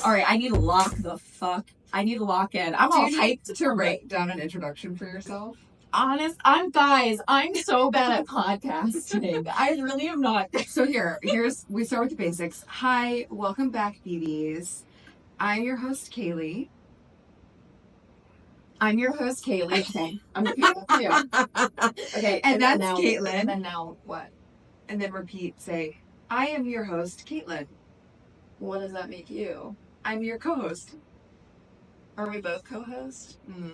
All right, I need to lock in. I'm all hyped to write down an introduction for yourself. I'm so bad at podcasting. I really am not. So we start with the basics. Hi, welcome back, BBs. I'm your host, Kaleigh. Okay. I'm repeating that too. Okay. And that's Caitlin. And then now what? And then repeat, say, I am your host, Caitlin. What does that make you? I'm your co-host. Are we both co-hosts? Mm.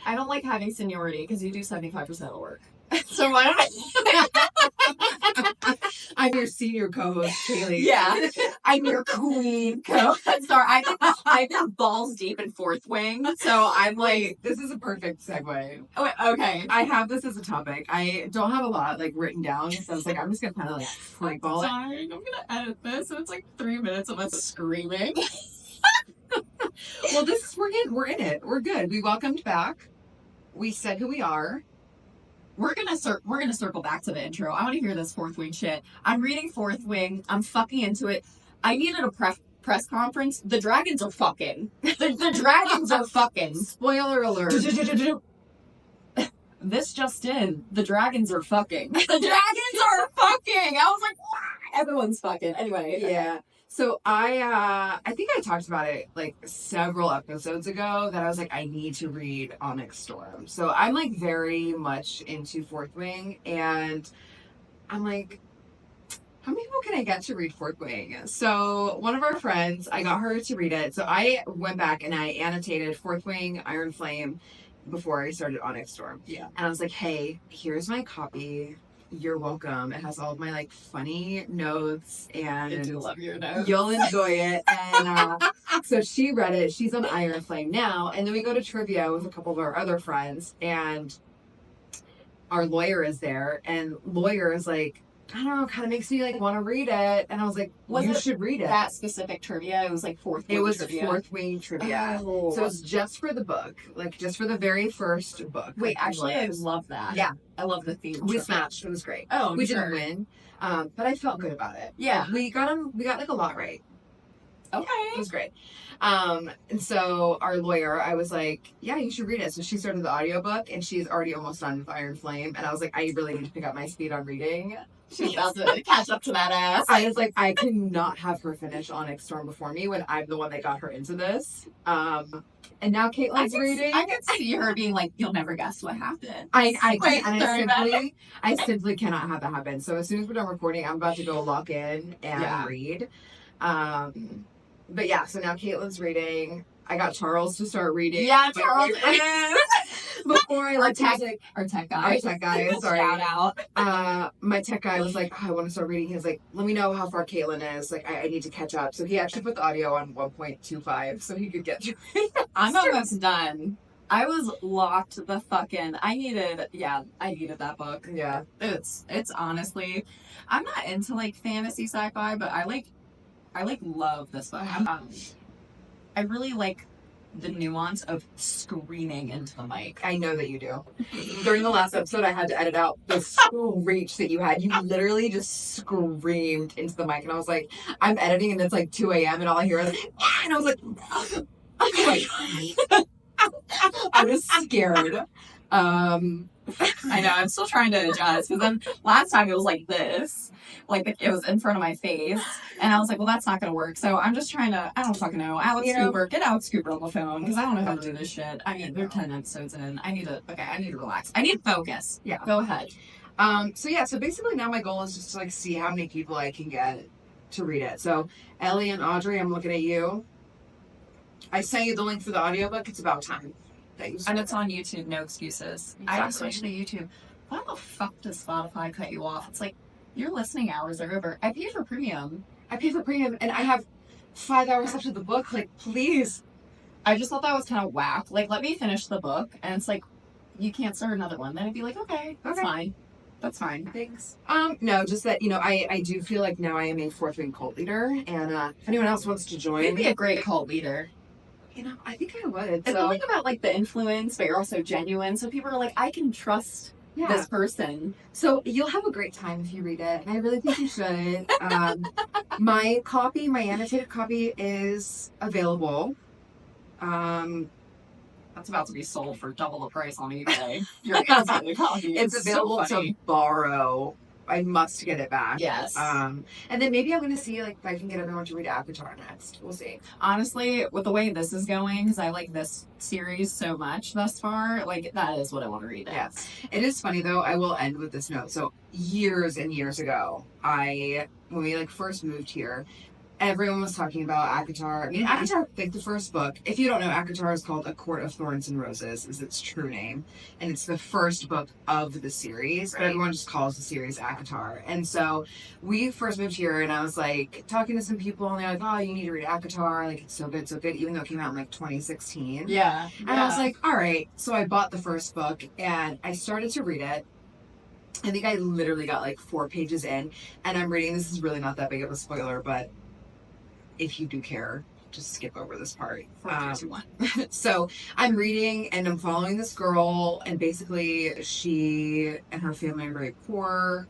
I don't like having seniority because you do 75% of the work. So why don't I'm your senior co-host, Kaleigh. Yeah. I'm your queen co-host. Sorry, I've been balls deep in Fourth Wing, so I'm like... This is a perfect segue. Oh, okay. I have this as a topic. I don't have a lot, written down, so I was like, I'm just gonna kind of, freeball it. I'm gonna edit this, so it's 3 minutes of us screaming. Well, we're in it. We're good. We welcomed back. We said who we are. We're gonna circle back to the intro. I want to hear this Fourth Wing shit. I'm reading Fourth Wing. I'm fucking into it. I needed a press conference. The dragons are fucking. The dragons are fucking. Spoiler alert. This just in. The dragons are fucking. The dragons are fucking. I was like, what? Everyone's fucking. Anyway. Yeah. So I think I talked about it several episodes ago that I was like, I need to read Onyx Storm. So I'm very much into Fourth Wing, and I'm like, how many people can I get to read Fourth Wing? So one of our friends, I got her to read it. So I went back and I annotated Fourth Wing, Iron Flame before I started Onyx Storm. Yeah. And I was like, hey, here's my copy. You're welcome. It has all of my funny notes, and I do love your notes. You'll enjoy it. And so she read it. She's on Iron Flame now, and then we go to trivia with a couple of our other friends, and our lawyer is there, and lawyer is I don't know, kind of makes me want to read it, and I was like, you should read it. That specific trivia, it was Fourth Wing. It was trivia. Fourth Wing trivia. Oh. So it's just for the book, just for the very first book. Wait, actually, I love that. Yeah, I love the theme. We smashed. It was great. Oh, we didn't win, but I felt good about it. Yeah, we got a lot right. Okay, yeah, it was great. And so our lawyer, I was like, yeah, you should read it. So she started the audiobook, and she's already almost done with Iron Flame. And I was like, I really need to pick up my speed on reading. She's about to catch up to that ass. I was like, I cannot have her finish Onyx Storm before me when I'm the one that got her into this. And now Caitlin's reading. I can see her being like, you'll never guess what happened. I simply cannot have that happen. So as soon as we're done recording, I'm about to go lock in and read. But yeah, so now Caitlin's reading. I got Charles to start reading. Yeah, Charles is. Before I our tech guy. Sorry. Shout out. My tech guy was like, oh, I want to start reading. He was like, let me know how far Caitlin is. I need to catch up. So he actually put the audio on 1.25 so he could get through it. I'm almost done. I was locked the fucking. I needed that book. Yeah. It's honestly, I'm not into fantasy sci-fi, but I love this book. I really like the nuance of screaming into the mic. I know that you do. During the last episode, I had to edit out the screech that you had. You literally just screamed into the mic, and I was like, I'm editing, and it's 2 a.m., and all I hear is, and I was like, oh my God. I was scared. I know, I'm still trying to adjust, because then last time it was like this. It was in front of my face, and I was like, well, that's not going to work. So I'm just trying to, I don't fucking know. Get Alex Cooper on the phone, because I don't know how to do this shit. I mean, we're 10 episodes in. I need to relax. I need focus. Yeah. Go ahead. So basically now my goal is just to see how many people I can get to read it. So Ellie and Audrey, I'm looking at you. I sent you the link for the audiobook. It's about time. And it's on YouTube, no excuses. Exactly. I just switched to YouTube. Why the fuck does Spotify cut you off? It's your listening hours are over. I pay for premium, and I have 5 hours left of the book. Please. I just thought that was kind of whack. Let me finish the book, and it's you can't start another one. Then I'd be like, okay, that's fine. That's fine. Thanks. No, just that, I do feel like now I am a Fourth Wing cult leader, and if anyone else wants to join. You'd be a great cult leader. I think I would. It's something about the influence, but you're also genuine. So people are like, I can trust this person. So you'll have a great time if you read it, and I really think you should. My annotated copy is available. That's about to be sold for double the price on eBay. Your annotated copy. It's available to borrow. I must get it back. Yes. And then maybe I'm going to see like if I can get everyone to read Avatar next. We'll see. Honestly, with the way this is going, because I like this series so much thus far, like that is what I want to read. Yes. It is funny though. I will end with this note. So years and years ago, when we like first moved here, everyone was talking about ACOTAR. I mean, ACOTAR, like the first book, if you don't know, ACOTAR is called A Court of Thorns and Roses, is its true name. And it's the first book of the series, but everyone just calls the series ACOTAR. And so we first moved here, and I was like talking to some people, and they're like, oh, you need to read ACOTAR. Like, it's so good, even though it came out in like 2016. Yeah. And I was like, all right. So I bought the first book, and I started to read it. I think I literally got like 4 pages in, and I'm reading, this is really not that big of a spoiler, but if you do care, just skip over this part. 4, 3, 2, 1. So I'm reading and I'm following this girl, and basically she and her family are very poor.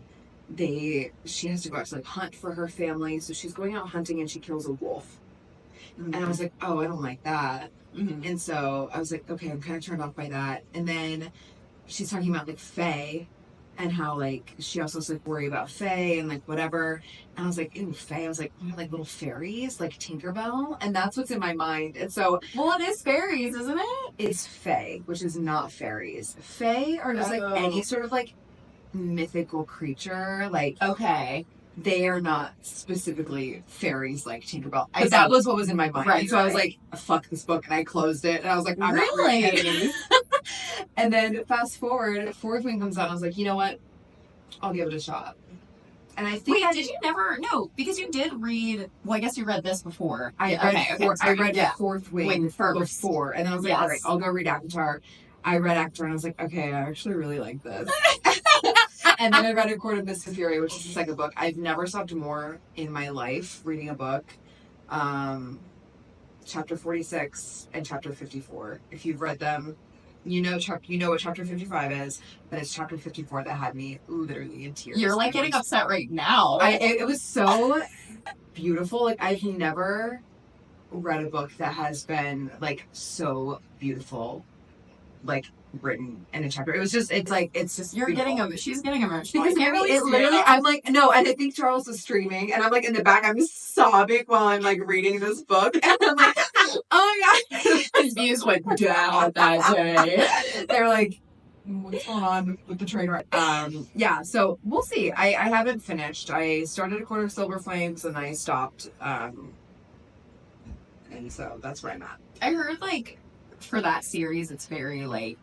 She has to go out to like hunt for her family, so she's going out hunting and she kills a wolf. Mm-hmm. And I was like, oh, I don't like that. Mm-hmm. And so I was like, okay, I'm kind of turned off by that. And then she's talking about like fae, and how like she also was like worried about fae and like whatever. And I was like, ew, fae. I was like, oh, like little fairies, like Tinkerbell, and that's what's in my mind. And so, well, it is fairies, isn't it? It's fae, which is not fairies. Fae are just like any sort of like mythical creature. Like, okay, they are not specifically fairies like Tinkerbell. But that was what was in my mind. Right, so I was like, fuck this book, and I closed it. And I was like, I'm not reading it. And then fast forward, Fourth Wing comes out, and I was like, you know what? I'll give it a shot. And I think did you never? No, because you did read. Well, I guess you read this before. I read Fourth Wing first before, and then I was like, all right, I'll go read ACOTAR. I read ACOTAR, and I was like, okay, I actually really like this. And then I read A Court of Mist and Fury, which is the second book. I've never stopped more in my life reading a book. Chapter 46 and chapter 54. If you've read them, you know what chapter 55 is, but it's chapter 54 that had me literally in tears. You're like getting upset right now. It was so beautiful. Like, I've never read a book that has been like so beautiful, like written in a chapter. It's just you're beautiful. She's getting emotional. Because literally, I'm like, no, and I think Charles was streaming, and I'm like in the back, I'm sobbing while I'm like reading this book, and I'm like, oh my god, his views went down that day. They're like, what's going on with the train ride? Yeah, so we'll see. I haven't finished. I started A Court of Silver Flames, and I stopped. And so that's where I'm at. I heard like for that series, it's very like.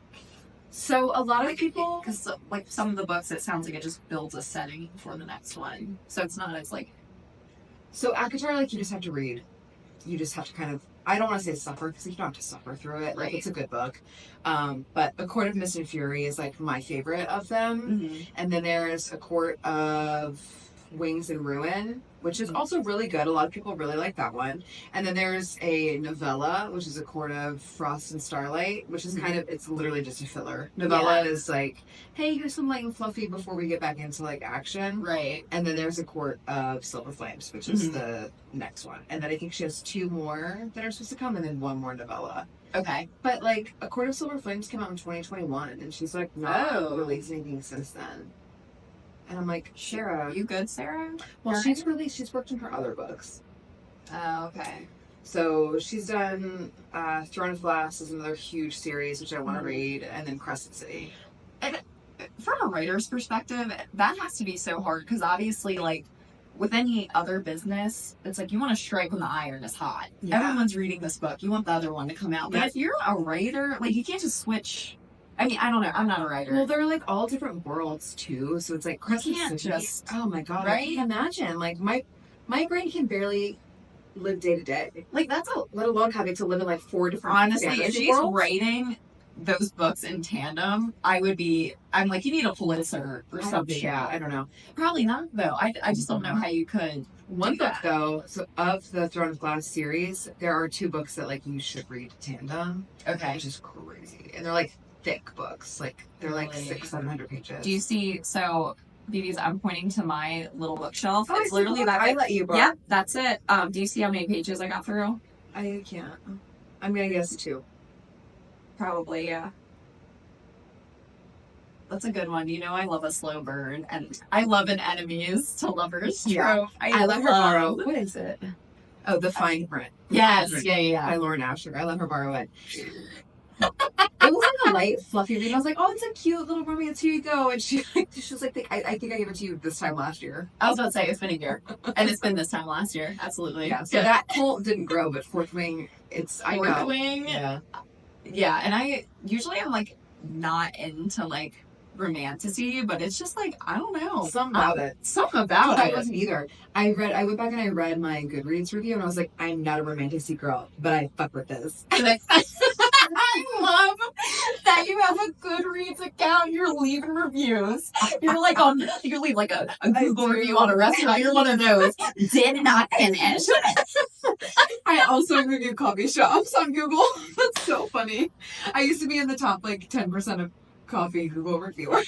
So a lot of people, because like some of the books, it sounds like it just builds a setting for the next one. So it's not as like. So ACOTAR, like you just have to read. You just have to kind of. I don't want to say suffer because you don't have to suffer through it. Like, it's a good book. But A Court of Mist and Fury is like my favorite of them. Mm-hmm. And then there's A Court of Wings and Ruin, which is also really good. A lot of people really like that one. And then there's a novella, which is A Court of Frost and Starlight, which is kind of, it's literally just a filler. Novella is like, hey, here's some light and fluffy before we get back into like action. Right. And then there's A Court of Silver Flames, which is the next one. And then I think she has 2 more that are supposed to come, and then 1 more novella. Okay. But like, A Court of Silver Flames came out in 2021, and she's like not released anything since then. And I'm like, Sarah. You good, Sarah? Well, she's worked on her other books. Oh, okay. So she's done Throne of Glass is another huge series, which I want to read, and then Crescent City. And from a writer's perspective, that has to be so hard, because obviously, like, with any other business, it's like you want to strike when the iron is hot. Yeah. Everyone's reading this book. You want the other one to come out. But if you're a writer, like, you can't just switch. I mean, I don't know. I'm not a writer. Well, they're like all different worlds too. So it's like Crescent City. Oh my god! Right? I can't imagine. Like my brain can barely live day to day. Like let alone having to live in like 4 different. Honestly, if she's writing those books in tandem, I'm like, you need a Pulitzer or something. Yeah, I don't know. Probably not though. I just don't know how you could. One book though, so of the Throne of Glass series, there are 2 books that like you should read tandem. Okay. Which is crazy, and they're like thick books. Like they're like Really? 600-700 pages. Do you see? So, BB's, I'm pointing to my little bookshelf. Oh, It's literally that. I let you borrow. Yeah, that's it. Do you see how many pages I got through? I can't. I'm gonna guess 2. Probably, yeah. That's a good one. You know, I love a slow burn, and I love an enemies to lovers trope. Yeah. I let her borrow. What is it? Oh, The Fine Print. Yes, yeah. By Lauren Asher. I let her borrow it. It was like a light, fluffy read. I was like, "Oh, it's a cute little romance. Here you go." And she was like, I think I gave it to you this time last year. I was about to say it's been a year, and it's been this time last year. Absolutely. Yeah. So that cult didn't grow, but Fourth Wing, I know. Fourth Wing. Yeah, and I usually am like not into like romanticy, but it's just like I don't know Something about it. I wasn't either. I went back and I read my Goodreads review, and I was like, I'm not a romanticy girl, but I fuck with this. I love that you have a Goodreads account. You're leaving reviews. You're leave like a Google review on a restaurant. You're one of those. Did not finish. I also review coffee shops on Google. That's so funny. I used to be in the top like 10% of coffee Google reviewer.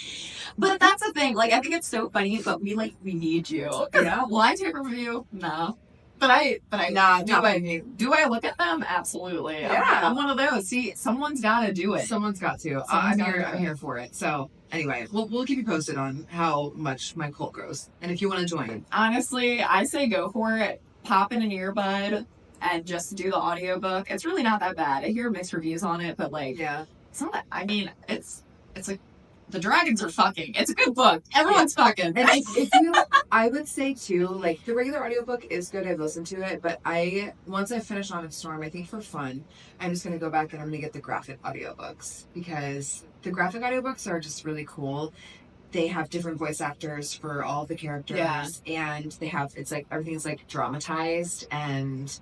But that's the thing. Like I think it's so funny, but we need you. Yeah. Will I take a review? No. But I do I look at them? Absolutely. Yeah. I'm one of those. See, someone's got to do it. Someone's got to. I'm here for it. So anyway, we'll keep you posted on how much my cult grows, and if you want to join. Honestly, I say go for it. Pop in an earbud and just do the audiobook. It's really not that bad. I hear mixed reviews on it, but like, it's not that. I mean, it's like the dragons are fucking. It's a good book. Everyone's fucking. And I would say too, like the regular audiobook is good. I've listened to it, but once I finish Onyx Storm, I think for fun, I'm just gonna go back and I'm gonna get the graphic audiobooks because the graphic audiobooks are just really cool. They have different voice actors for all the characters, and it's like everything's like dramatized and.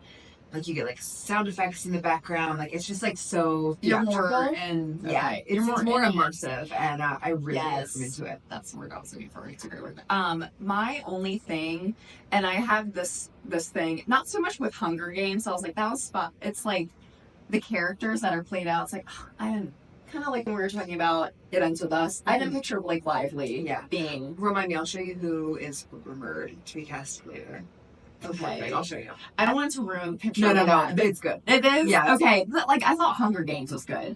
Like you get like sound effects in the background, like it's just like so theatrical it's more immersive, and I really am into it. That's the word I was looking for. It's a great word. My only thing, and I have this thing, not so much with Hunger Games. So I was like, that was spot. It's like the characters that are played out. It's like I didn't kind of like when we were talking about It Ends With Us. I didn't picture Blake Lively being. Remind me, I'll show you who is rumored to be cast later. Okay, I'll show you. I don't want it to ruin picture. No, it's good. It is? Yeah. Okay, but like I thought Hunger Games was good.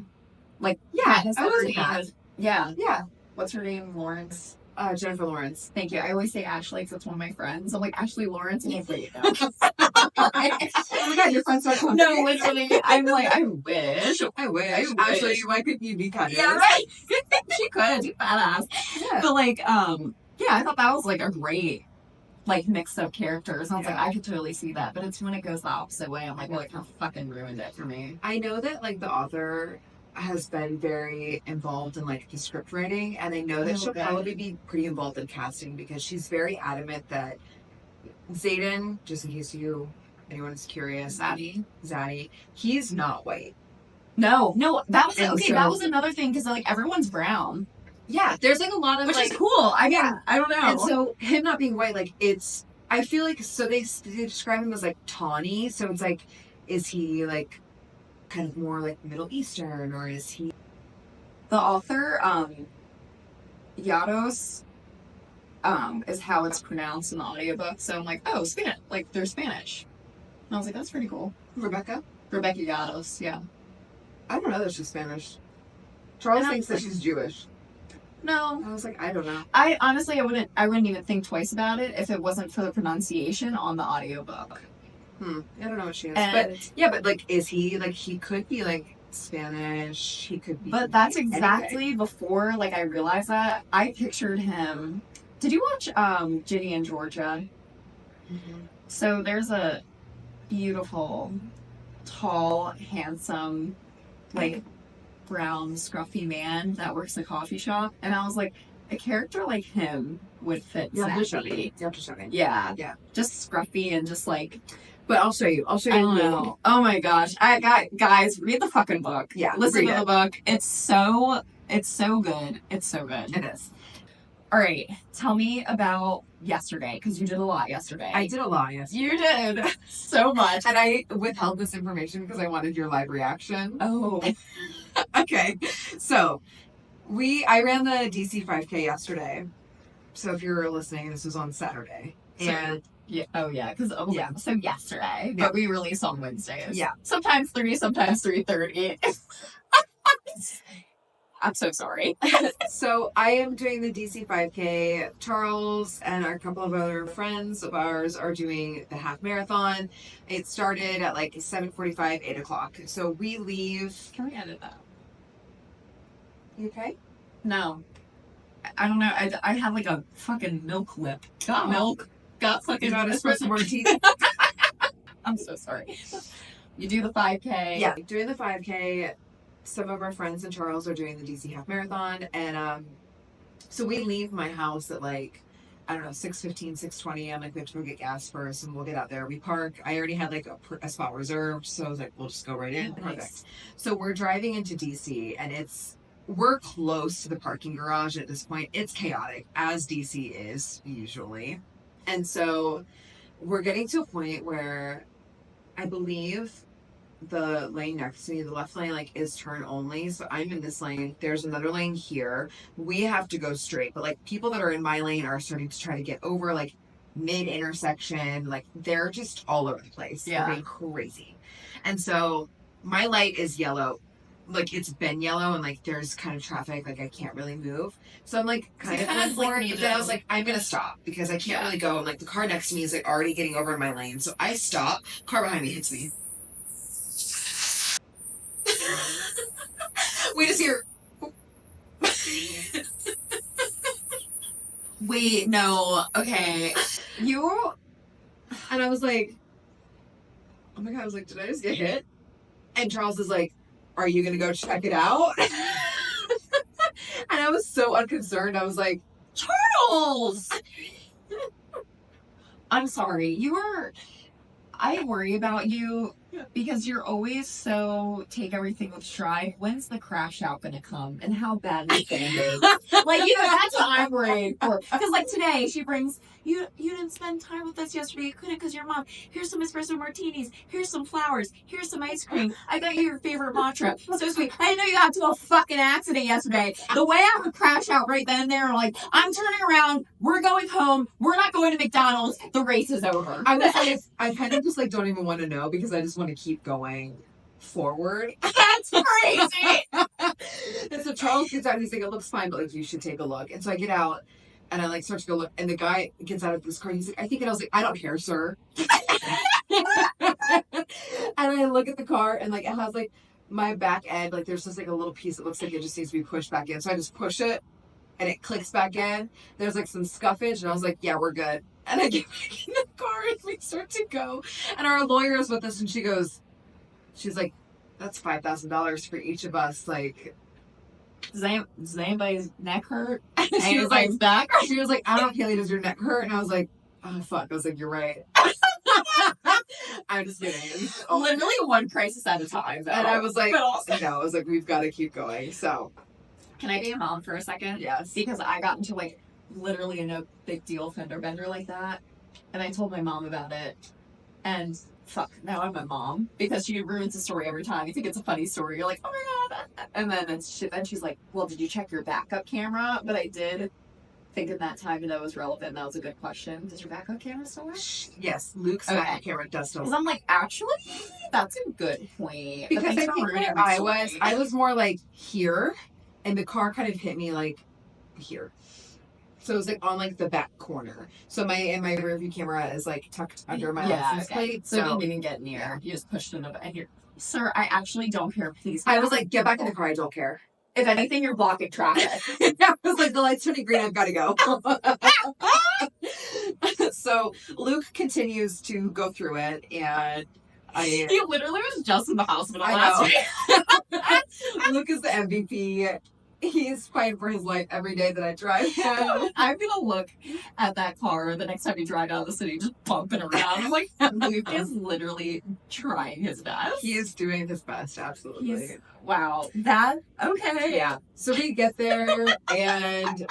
Like I was not. Yeah. What's her name? Lawrence. Jennifer Lawrence. Thank you. I always say Ashley because it's one of my friends. I'm like Ashley Lawrence. And he's like, oh my god, your friends are no, literally. I'm like, I wish. Ashley, why couldn't you be kind of? Yeah, right. She could. She's badass. Yeah. But like, I thought that was like a great. Like mix of characters. I was like, I could totally see that. But it's when it goes the opposite way, I'm like, well, it kind of fucking ruined it for me. I know that like the author has been very involved in like the script writing, and I know that she'll probably be pretty involved in casting because she's very adamant that Xaden, just in case anyone's curious, Zaddy, he's not white. No, that was that was another thing because like everyone's brown. Yeah, there's like a lot of which like, is cool. I mean, I don't know. And so him not being white, like I feel like so they describe him as like tawny. So it's like, is he like kind of more like Middle Eastern, or is he? The author, Yados, is how it's pronounced in the audiobook. So I'm like, oh, Spanish. Like they're Spanish. And I was like, that's pretty cool. Rebecca Yados. Yeah. I don't know that she's Spanish. Charles thinks that she's Jewish. No. I was like, I don't know. I honestly, I wouldn't even think twice about it if it wasn't for the pronunciation on the audiobook. I don't know what she is. But like, is he, like, he could be like Spanish, he could be. But that's exactly before, like, I realized that. I pictured him. Did you watch Ginny and Georgia? Mm-hmm. So there's a beautiful, tall, handsome, like, brown scruffy man that works in a coffee shop, and I was like, a character like him would fit. You have to show me. Yeah, just scruffy and just like. But I'll show you. I don't know. Oh my gosh, guys, read the fucking book. Yeah, listen to the book. It's so good. It's so good. It is. All right. Tell me about yesterday, because you did a lot yesterday. I did a lot yesterday. You did so much. And I withheld this information because I wanted your live reaction. Oh. Okay. So, I ran the DC 5K yesterday. So if you're listening, this was on Saturday. So, and yeah. Oh, yeah. Because yeah. So yesterday, Yeah. but we release on Wednesdays. Yeah. Sometimes 3, sometimes 3:30. I'm so sorry. So I am doing the DC 5K. Charles and a couple of other friends of ours are doing the half marathon. It started at like 7:45, 8 o'clock. So we leave. Can we edit that? You okay? No. I don't know. I had like a fucking milk lip. Got milk. Got fucking espresso martini. I'm so sorry. You do the 5K. Yeah, doing the 5K. Some of our friends and Charles are doing the DC half marathon, and so we leave my house at like, I don't know, 6:15, 6:20. I'm like, we have to go get gas first, and we'll get out there. We park. I already had like a spot reserved, so I was like, we'll just go right in. Nice. Perfect. So we're driving into DC, and we're close to the parking garage at this point. It's chaotic, as DC is usually, and so we're getting to a point where I believe the lane next to me, the left lane, like is turn only. So I'm in this lane. There's another lane here. We have to go straight, but like people that are in my lane are starting to try to get over like mid intersection. Like they're just all over the place. Yeah. They're being crazy. And so my light is yellow. Like it's been yellow and like there's kind of traffic. Like I can't really move. So I'm like kind of going for it. But then I was like, I'm going to stop because I can't really go. And like the car next to me is like already getting over in my lane. So I stop. Car behind me hits me. We just hear. Wait, no. Okay. And I was like, oh my God, I was like, did I just get hit? And Charles is like, are you going to go check it out? And I was so unconcerned. I was like, Charles! I'm sorry. I worry about you because you're always so take everything with stride. When's the crash out gonna come? And how bad is it gonna be? Like, that's what I'm worried for. Because like today, she brings, you didn't spend time with us yesterday. You couldn't because your mom. Here's some espresso martinis. Here's some flowers. Here's some ice cream. I got you your favorite matcha. So sweet. I didn't know you got into a fucking accident yesterday. The way I would crash out right then and there, like, I'm turning around. We're going home. We're not going to McDonald's. The race is over. I was like, I kind of just like don't even want to know because I just want to keep going forward. That's crazy. And so Charles gets out and he's like, it looks fine, but like you should take a look. And so I get out and I like start to go look, and the guy gets out of this car and he's like, I think, and I was like, I don't care, sir. And I look at the car and like it has like my back end, like there's just like a little piece that looks like it just needs to be pushed back in. So I just push it and it clicks back in. There's like some scuffage and I was like, yeah, we're good. And I get back in the car and we start to go. And our lawyer is with us and she's like, that's $5,000 for each of us. Like, does anybody's neck hurt? She was like, back? She was like, I don't know, Kaleigh, does your neck hurt? And I was like, oh, fuck. I was like, you're right. I'm just kidding. Literally one crisis at a time, though. And I was like, also... no, I was like, we've got to keep going. So, can I be a mom for a second? Yes. Because I got into like literally a no big deal fender bender like that, and I told my mom about it, and fuck, now I'm a mom because she ruins the story every time. You think it's a funny story, you're like, oh my god, and then she's like, well, did you check your backup camera? But I did. Think in that time that was relevant. That was a good question. Does your backup camera still work? Yes, Luke's backup camera does still work. Because I'm like, actually, that's a good point. Because I think where I was more like here, and the car kind of hit me like here. So it was like on like the back corner. So my rear view camera is like tucked under my license plate. So you didn't even get near. Yeah. You just pushed it over. And you're, sir, I actually don't care. Please. I was like, get back in the car. I don't care. If anything, you're blocking traffic. I was like, the light's turning green. I've got to go. So Luke continues to go through it, and he literally was just in the hospital last week. Luke is the MVP. He's fighting for his life every day that I drive him. I'm gonna look at that car the next time you drive out of the city, just bumping around. I'm like, Luke is literally trying his best. He is doing his best, absolutely. Wow. That, okay. Yeah. So we get there, and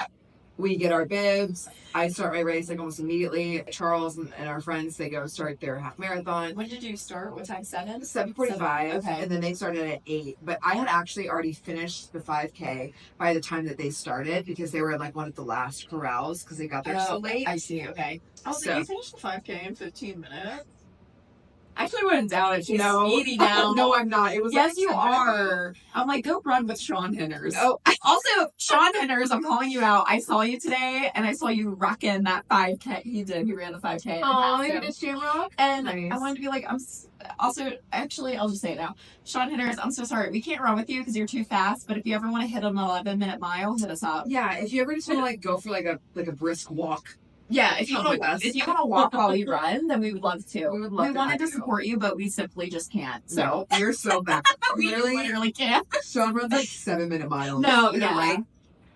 We get our bibs. I start my race like almost immediately. Charles and our friends, they go start their half marathon. When did you start? What time? 7:45. Okay. And then they started at 8. But I had actually already finished the 5K by the time that they started because they were like one of the last corrals because they got there so late. I see. Okay. I was So- like, you finished the 5K in 15 minutes? I actually wouldn't doubt it. She's speedy now. No, I'm not. It was Yes, like you 10 minutes. are. I'm like, go run with Sean Henners. Oh, Also, Sean Henners, I'm calling you out. I saw you today, and I saw you rocking that 5K. He did. He ran the 5K. oh, you did Shamrock? And Nice. I wanted to be like, also, actually, I'll just say it now. Sean Henners, I'm so sorry. We can't run with you because you're too fast, but if you ever want to hit an 11-minute mile, hit us up. Yeah, if you ever just want to like go for like a brisk walk. Yeah, if you Come want with us. to walk while you run, then we would love to. We would love We to wanted have to you. support you, but we simply just can't. So So you're so bad. we literally can't. Sean runs like 7-minute miles. No, in a yeah. race.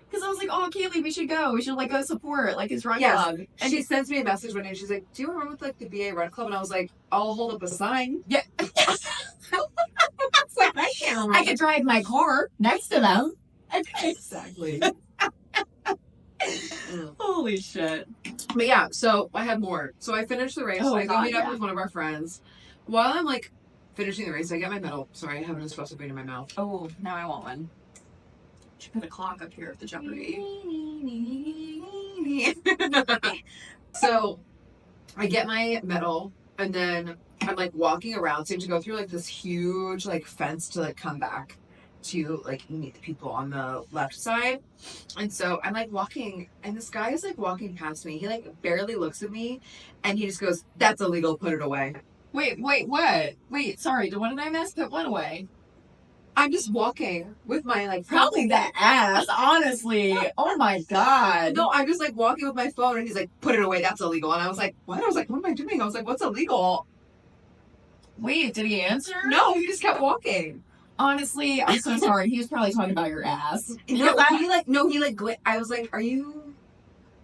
Because I was like, oh, Kaleigh, we should go. We should like go support like his run Yes. club. And She sends me a message one day. She's like, "Do you run with like the BA Run Club?" And I was like, "I'll hold up a sign." yeah, It's like I can't. I could drive my car next to them. Exactly. Holy shit. But yeah, so I have more. So I finished the race. Oh, I go God, meet up yeah. with one of our friends. While I'm like finishing the race, I get my medal. Sorry, I have an espresso bean in my mouth. Oh, now I want one. Should put a clock up here at the Jeopardy. So I get my medal, and then I'm like walking around. So I have to go through like this huge like fence to like come back to like meet the people on the left side. And so I'm like walking, and this guy is like walking past me. He like barely looks at me, and he just goes, "That's illegal. Put it away." Wait, what? Wait, sorry. What did I miss? Put what away? I'm just walking with my like Probably that ass, honestly. Oh my God. No, I'm just like walking with my phone, and he's like, "Put it away. That's illegal." And I was like, "What?" I was like, "What am I doing?" I was like, "What's illegal?" Wait, did he answer? No, he just kept walking. Honestly, I'm so sorry. He was probably talking about your ass. No, he like I was like, "Are you?"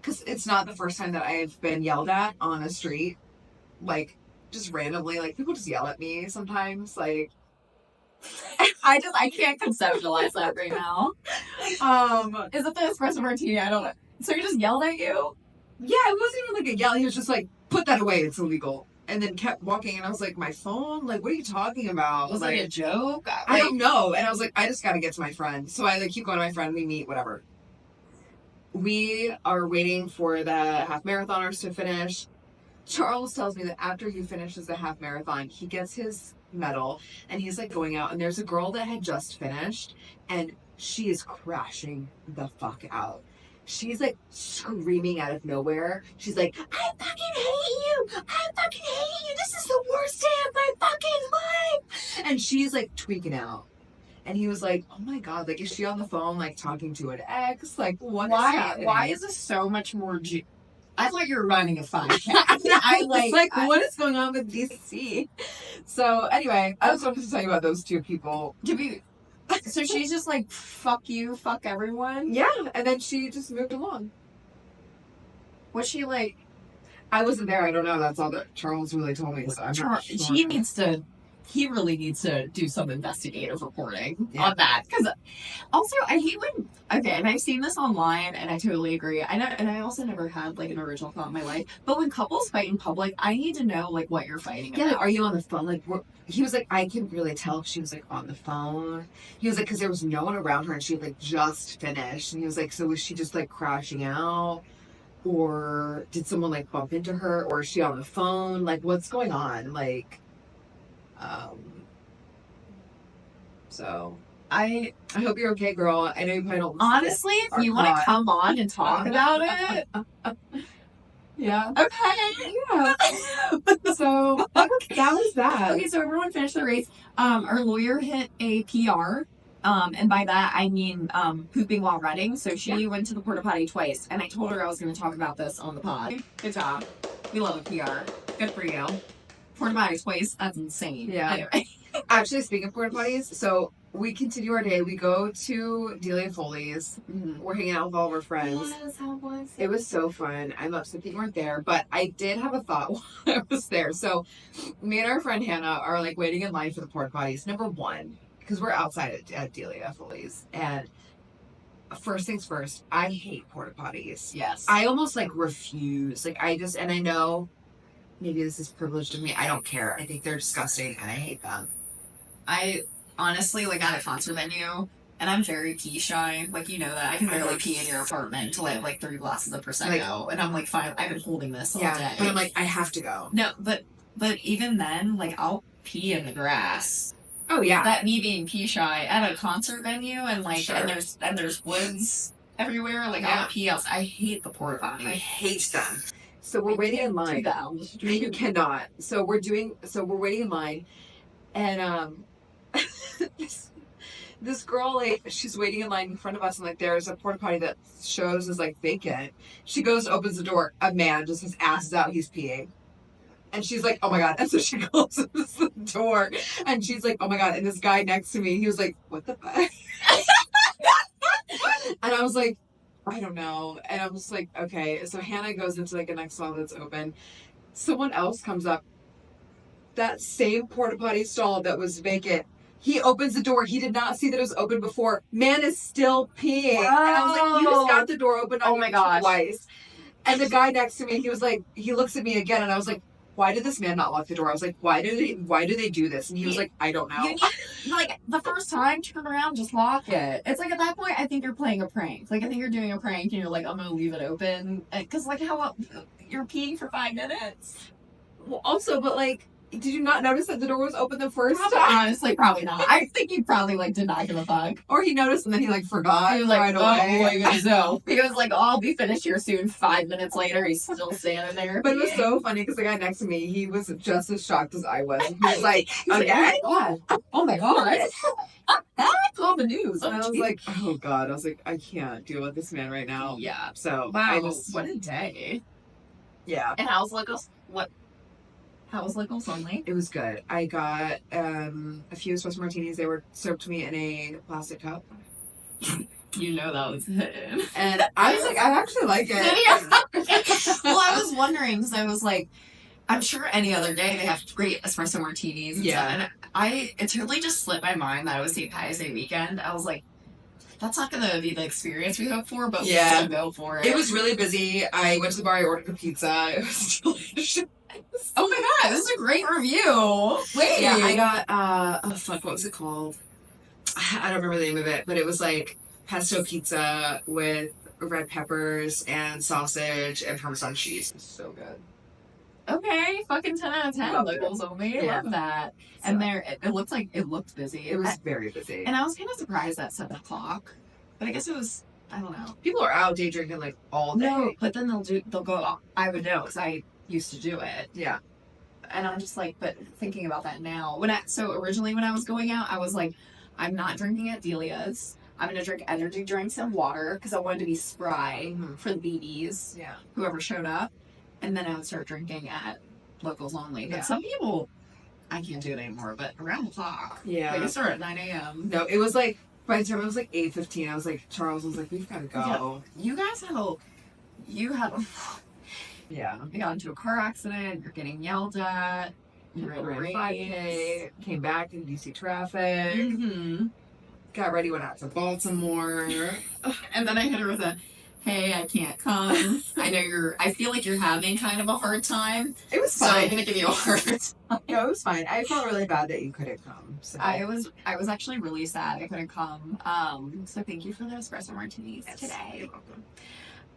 Because it's not the first time that I've been yelled at on a street, like just randomly. Like people just yell at me sometimes. Like I can't conceptualize that right now. Is it the espresso martini? I don't know. So he just yelled at you? yeah, it wasn't even like a yell. He was just like, "Put that away. It's illegal." And then kept walking, and I was like, "My phone? Like, what are you talking about?" Was it like a joke? I don't know. And I was like, I just got to get to my friend. So I like keep going to my friend. We meet, whatever. We are waiting for the half marathoners to finish. Charles tells me that after he finishes the half marathon, he gets his medal and he's like going out. And there's a girl that had just finished, and she is crashing the fuck out. She's like screaming out of nowhere. She's like, "I fucking hate you! I fucking hate you! This is the worst day of my fucking life!" And she's like tweaking out. And he was like, "Oh my God, like, is she on the phone, like, talking to an ex? Like, what is happening?" Why is this so much more I thought you were running a 5K. I like what is going on with DC? So, anyway, I just wanted to tell you about those two people. So she's just like, fuck you, fuck everyone? Yeah, and then she just moved along. Was she like... I wasn't there, I don't know. That's all that Charles really told me. So I'm not sure. He really needs to do some investigative reporting Yeah. on that. Because also, I hate when... Okay, and I've seen this online, and I totally agree. And I also never had, like, an original thought in my life. But when couples fight in public, I need to know, like, what you're fighting Yeah, about. like, are you on the phone? Like, he was like, I can really tell if she was, like, on the phone. He was like, because there was no one around her, and she had, like, just finished. And he was like, so was she just, like, crashing out? Or did someone, like, bump into her? Or is she on the phone? Like, what's going on? Like... So I hope you're okay, girl. I know you probably don't. Honestly, if you want to come on and talk about it, yeah. okay. Yeah. So that was that. Okay, so everyone finished the race. Our lawyer hit a PR. And by that I mean pooping while running. So she went to the porta potty twice, and I told her I was going to talk about this on the pod. Good job. We love a PR. Good for you. Porta potty twice. That's insane. Yeah. Anyway. Actually, speaking of porta potties, so we continue our day. We go to Delia Foley's. Mm-hmm. We're hanging out with all of our friends. Yes, how was it? It was so fun. I'm upset that you weren't there, but I did have a thought while I was there. So me and our friend Hannah are like waiting in line for the porta potties. Number one, because we're outside at Delia Foley's, and first things first, I hate porta potties. Yes. I almost like refuse. Like and I know maybe this is privileged of me. I don't care. I think they're disgusting and I hate them. I honestly, like, at a concert venue, and I'm very pee shy. Like, you know that. I can barely pee in your apartment until I have, like, 3 glasses of Prosecco. And I'm like, fine, I've been holding this all day. But I'm like, I have to go. No, but even then, like, I'll pee in the grass. Oh, yeah. That me being pee shy at a concert venue, and, like, Sure. and there's woods everywhere. Like, I'll pee outside. I hate the porta potty. I hate them. So we're waiting in line. You cannot. So we're waiting in line, and this girl, like, she's waiting in line in front of us, and like there's a porta potty that shows is like vacant. She goes, opens the door. A man just his ass is out. He's peeing. And she's like, oh my God. And so she closes the door, and she's like, oh my God. And this guy next to me, he was like, what the fuck? And I was like, I don't know. And I'm just like, okay. So Hannah goes into like a next stall that's open. Someone else comes up. That same porta potty stall that was vacant. He opens the door. He did not see that it was open before. Man is still peeing. And I was like, you just got the door open on twice. And the guy next to me, he was like, he looks at me again, and I was like, why did this man not lock the door? I was like, why do they do this? And he was like, I don't know. You need, like, the first time, turn around, just lock it. It's like, at that point, I think you're playing a prank. Like, I think you're doing a prank, and you're like, I'm gonna leave it open. Because, like, you're peeing for 5 minutes. Well, also, but, like, did you not notice that the door was open the first time? Honestly, probably not. I think he probably, like, did not give a fuck. Or he noticed and then he, like, forgot. He was like, right oh, away. what are you gonna do? He was like, oh, I'll be finished here soon. 5 minutes later, he's still standing there. But it was so funny because the guy next to me, he was just as shocked as I was. He was like, okay. Oh my God. Call the news. And I was like, oh God. I was like, I can't deal with this man right now. Yeah. So, wow. What a day. Yeah. And how's Locals? How was Locals only? It was good. I got a few espresso martinis. They were served to me in a plastic cup. You know that was hidden. And I was like, I actually like it. Well, I was wondering, because I was like, I'm sure any other day they have great espresso martinis. And it totally just slipped my mind that it was St. Pius Day weekend. I was like, that's not going to be the experience we hope for, but we'll still go for it. It was really busy. I went to the bar, I ordered a pizza. It was delicious. Oh my God, this is a great review. Wait. Yeah, I got, what was it called? I don't remember the name of it, but it was like pesto pizza with red peppers and sausage and Parmesan cheese. It was so good. Okay, fucking 10 out of 10. Locals only. Yeah. Love that. So, and it looked busy. It was very busy. And I was kind of surprised at 7 o'clock, but I guess it was, I don't know. People are out day drinking like all day. No, but then they'll go, I would know, because I used to do it. Yeah. And I'm just like, but thinking about that now, so originally when I was going out, I was like, I'm not drinking at Delia's. I'm going to drink energy drinks and water, because I wanted to be spry for the BBs, whoever showed up. And then I would start drinking at Locals only. But some people, I can't do it anymore, but around the clock. Yeah. Like, it started at 9 a.m. No, it was like, by the time it was like 8:15, I was like, Charles was like, we've got to go. Yeah. You guys you got into a car accident, you're getting yelled at, you're in a race. 5K, came back in DC traffic, got ready, went out to Baltimore. And then I hit her with a, hey, I can't come. I feel like you're having kind of a hard time. It was fine. So I'm going to give you a hard time. No, it was fine. I felt really bad that you couldn't come. So. I was actually really sad I couldn't come. So thank you for the espresso martinis today. You're welcome.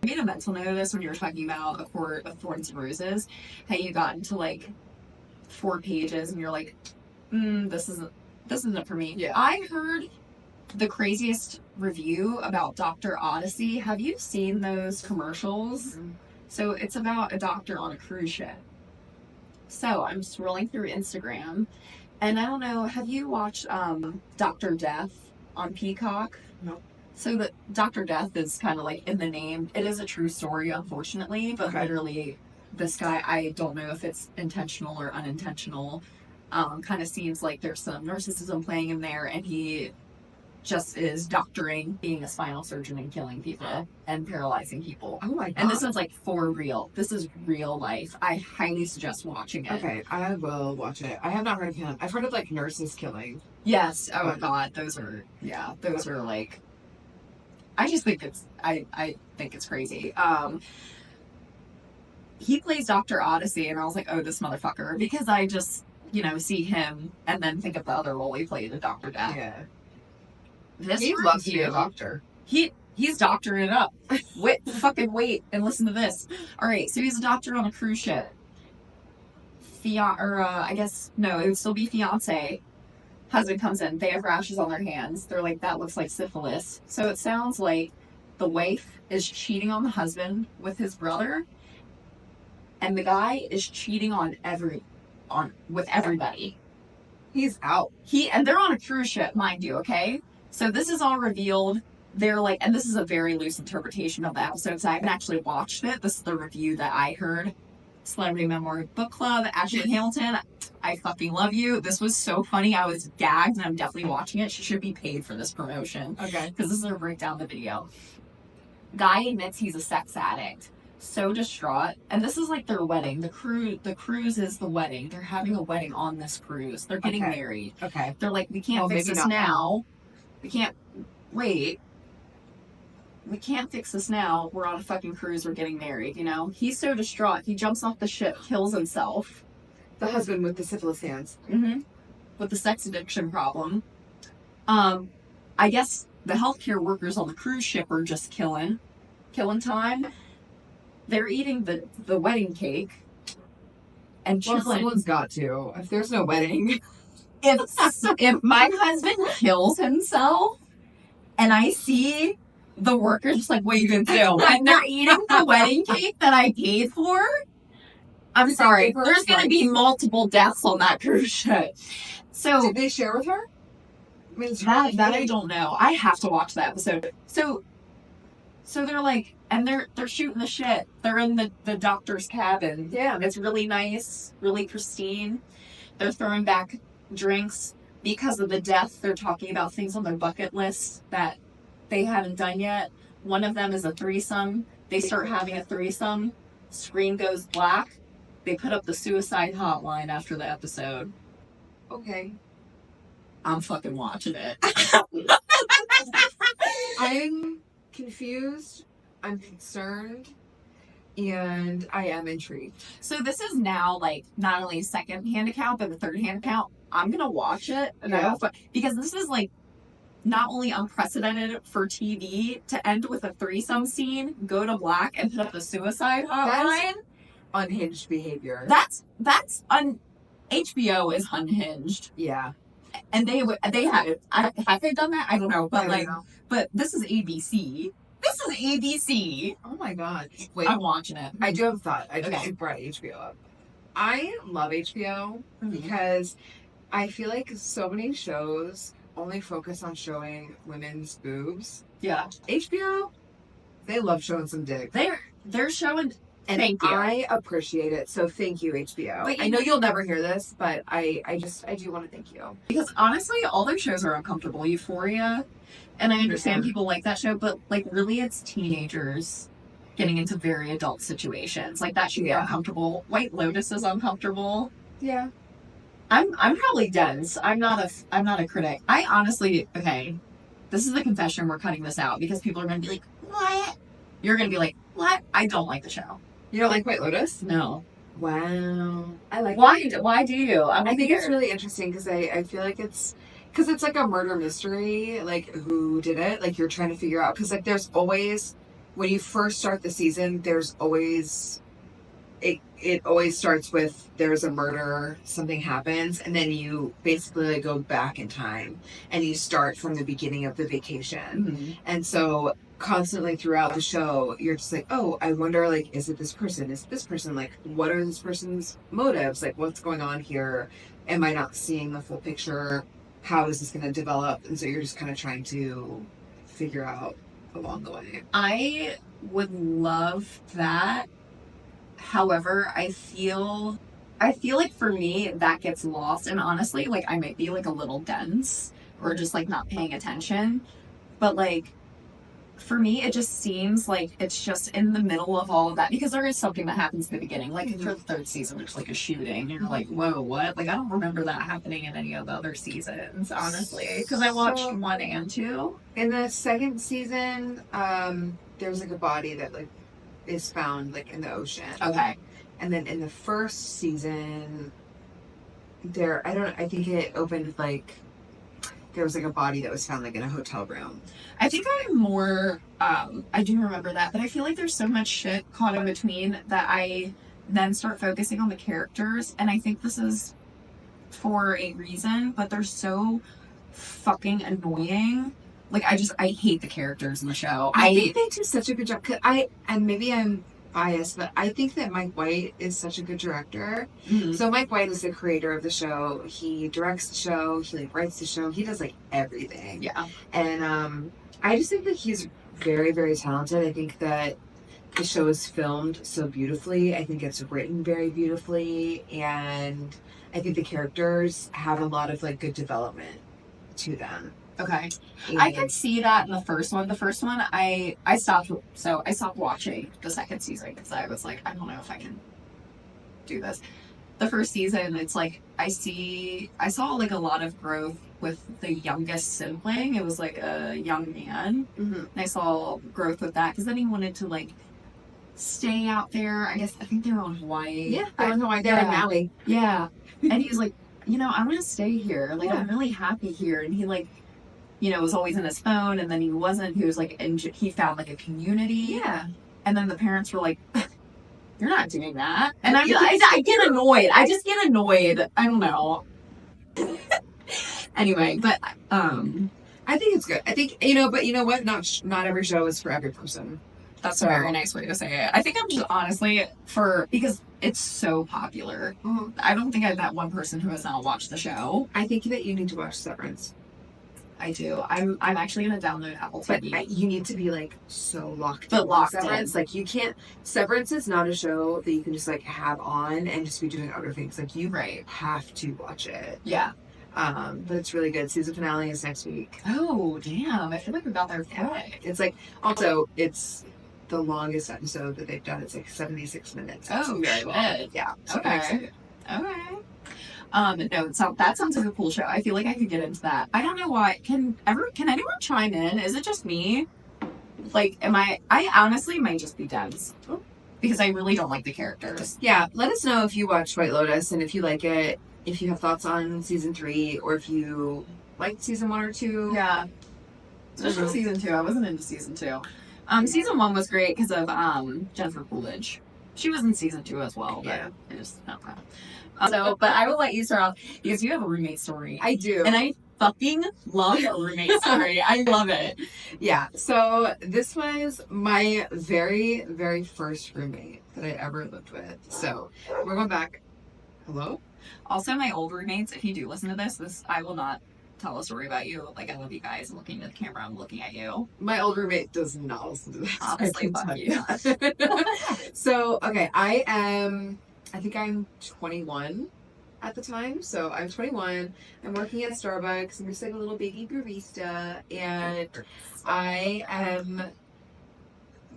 I made a mental note of this when you were talking about A Court of Thorns and Roses. How you got into like 4 pages and you're like, this isn't for me. Yeah. I heard the craziest review about Dr. Odyssey. Have you seen those commercials? Mm-hmm. So it's about a doctor on a cruise ship. So I'm scrolling through Instagram, and I don't know, have you watched Dr. Death on Peacock? No. So the Dr. Death is kind of like in the name. It is a true story, unfortunately, but literally this guy, I don't know if it's intentional or unintentional, kind of seems like there's some narcissism playing in there, and he just is doctoring, being a spinal surgeon and killing people and paralyzing people. Oh my God. And this is like for real. This is real life. I highly suggest watching it. Okay, I will watch it. I have not heard of him. I've heard of like nurses killing. Yes. Oh my God. Those are like, I just think I think it's crazy. He plays Dr. Odyssey, and I was like, oh, this motherfucker, because I just, see him and then think of the other role he played in Dr. Death. Yeah. This He loves to be a doctor. He's doctoring it up. Wait and listen to this. All right, so he's a doctor on a cruise ship. I guess no, it would still be fiance. Husband comes in. They have rashes on their hands. They're like, that looks like syphilis. So it sounds like the wife is cheating on the husband with his brother, and the guy is cheating with everybody. He's out. And they're on a cruise ship, mind you. Okay, so this is all revealed. They're like, and this is a very loose interpretation of the episode, so I haven't actually watched it. This is the review that I heard. Celebrity Memoir Book Club, Ashley Hamilton, I fucking love you. This was so funny. I was gagged, and I'm definitely watching it. She should be paid for this promotion. Okay. Because this is her breakdown of the video. Guy admits he's a sex addict. So distraught. And this is like their wedding. The cruise is the wedding. They're having a wedding on this cruise. They're getting married. Okay. They're like, we can't fix this now. We can't wait. We can't fix this now. We're on a fucking cruise. We're getting married, He's so distraught. He jumps off the ship, kills himself. The husband with the syphilis hands. Mm-hmm. With the sex addiction problem. I guess the healthcare workers on the cruise ship are just killing time. They're eating the wedding cake and chilling. Well, someone's got to. If there's no wedding. If my husband kills himself and I see the workers just like, what are you gonna do? And they're eating the wedding cake that I paid for. I'm sorry. There's gonna be multiple deaths on that cruise ship. So did they share with her? I mean, that I don't know. I have to watch the episode. So they're like, and they're shooting the shit. They're in the doctor's cabin. Yeah. It's really nice, really pristine. They're throwing back drinks because of the death. They're talking about things on their bucket list that they haven't done yet. One of them is a threesome. They start having a threesome. Screen goes black. They put up the suicide hotline after the episode. Okay. I'm fucking watching it. I'm confused. I'm concerned. And I am intrigued. So this is now like not only a second-hand account, but a third-hand account. I'm going to watch it. Because this is like not only unprecedented for TV to end with a threesome scene, go to black, and put up the suicide hotline. Unhinged behavior. HBO is unhinged. Yeah. And they have it. Have they done that? I don't know. But but this is ABC. This is ABC. Oh my god. Wait. I'm watching it. I do have a thought. I just brought HBO up. I love HBO because I feel like so many shows only focus on showing women's boobs. Yeah. HBO, they love showing some dick. They're showing. And thank you. I appreciate it. So thank you, HBO. But I know you'll never hear this, but I do want to thank you. Because honestly, all their shows are uncomfortable. Euphoria, and I understand people like that show, but like really it's teenagers getting into very adult situations. Like that should be uncomfortable. White Lotus is uncomfortable. Yeah. I'm probably dense. I'm not a critic. I honestly, this is the confession. We're cutting this out because people are going to be like, what? You're going to be like, what? I don't like the show. You don't like White Lotus? No. Wow. I like it. Why do you? I think it's really interesting because I feel like it's like a murder mystery, like who did it? Like you're trying to figure out, because like there's always, when you first start the season, there's always, it always starts with there's a murder, something happens, and then you basically like go back in time and you start from the beginning of the vacation. Mm-hmm. And so constantly throughout the show, you're just like, oh, I wonder, like, is it this person? Is it this person? Like, what are this person's motives? Like, what's going on here? Am I not seeing the full picture? How is this going to develop? And so you're just kind of trying to figure out along the way. I would love that. However, I feel like for me that gets lost, and honestly, like I might be like a little dense or just like not paying attention, but like for me, it just seems like it's just in the middle of all of that because there is something that happens in the beginning. Like for the third season, there's like a shooting. You're like, whoa, what? Like I don't remember that happening in any of the other seasons, honestly, because I watched 1 and 2. In the second season, there was like a body that like is found like in the ocean. Okay. And then in the first season, I think it opened like there was like a body that was found like in a hotel room. I think I'm more, I do remember that, but I feel like there's so much shit caught in between that I then start focusing on the characters, and I think this is for a reason, but they're so fucking annoying. Like, I hate the characters in the show. I think they do such a good job. And maybe I'm biased, but I think that Mike White is such a good director. Mm-hmm. So Mike White is the creator of the show. He directs the show. He like writes the show. He does like everything. Yeah. And I just think that he's very, very talented. I think that the show is filmed so beautifully. I think it's written very beautifully, and I think the characters have a lot of like good development to them. Okay. I could see that in the first one. The first one, I stopped watching the second season because I was like, I don't know if I can do this. The first season, it's like I saw like a lot of growth with the youngest sibling. It was like a young man. Mm-hmm. And I saw growth with that because then he wanted to like stay out there. I think they were on Hawaii. Yeah, they're in Hawaii. They're in Maui. Yeah. And he was like, I'm going to stay here. Like, I'm really happy here. And he like, was always in his phone, and then he wasn't. He was like, he found like a community. Yeah. And then the parents were like, "You're not doing that." And I get annoyed. I just get annoyed. I don't know. Anyway, but I think it's good. I think but you know what? Not every show is for every person. That's a very nice way to say it. I think I'm just honestly because it's so popular. Mm-hmm. I don't think I've met one person who has not watched the show. I think that you need to watch Severance. I do. I'm actually gonna download Apple TV. But you need to be like so locked in. Like you can't. Severance is not a show that you can just like have on and just be doing other things. Like you have to watch it. Yeah. But it's really good. Season finale is next week. Oh damn! I feel like we got there quick. It's like also it's the longest episode that they've done. It's like 76 minutes. Oh, very good. Yeah. So okay. No, that sounds like a cool show. I feel like I could get into that. I don't know why. Can anyone chime in? Is it just me? Like, I honestly might just be dense. Because I really don't like the characters. Yeah, let us know if you watched White Lotus and if you like it, if you have thoughts on season 3, or if you liked season 1 or 2. Yeah. Especially season 2. I wasn't into season 2. Season 1 was great because of Jennifer Coolidge. She was in season 2 as well, but I just not that. But I will let you start off because you have a roommate story. I do. And I fucking love a roommate story. I love it. Yeah. So this was my very, very first roommate that I ever lived with. So we're going back. Hello? Also, my old roommates, if you do listen to this, I will not tell a story about you. Like, I love you guys. I'm looking at the camera. I'm looking at you. My old roommate does not listen to this. Honestly, fuck you. So, okay, I think I'm 21 at the time. So I'm 21. I'm working at Starbucks. I'm just like a little baby barista. And I am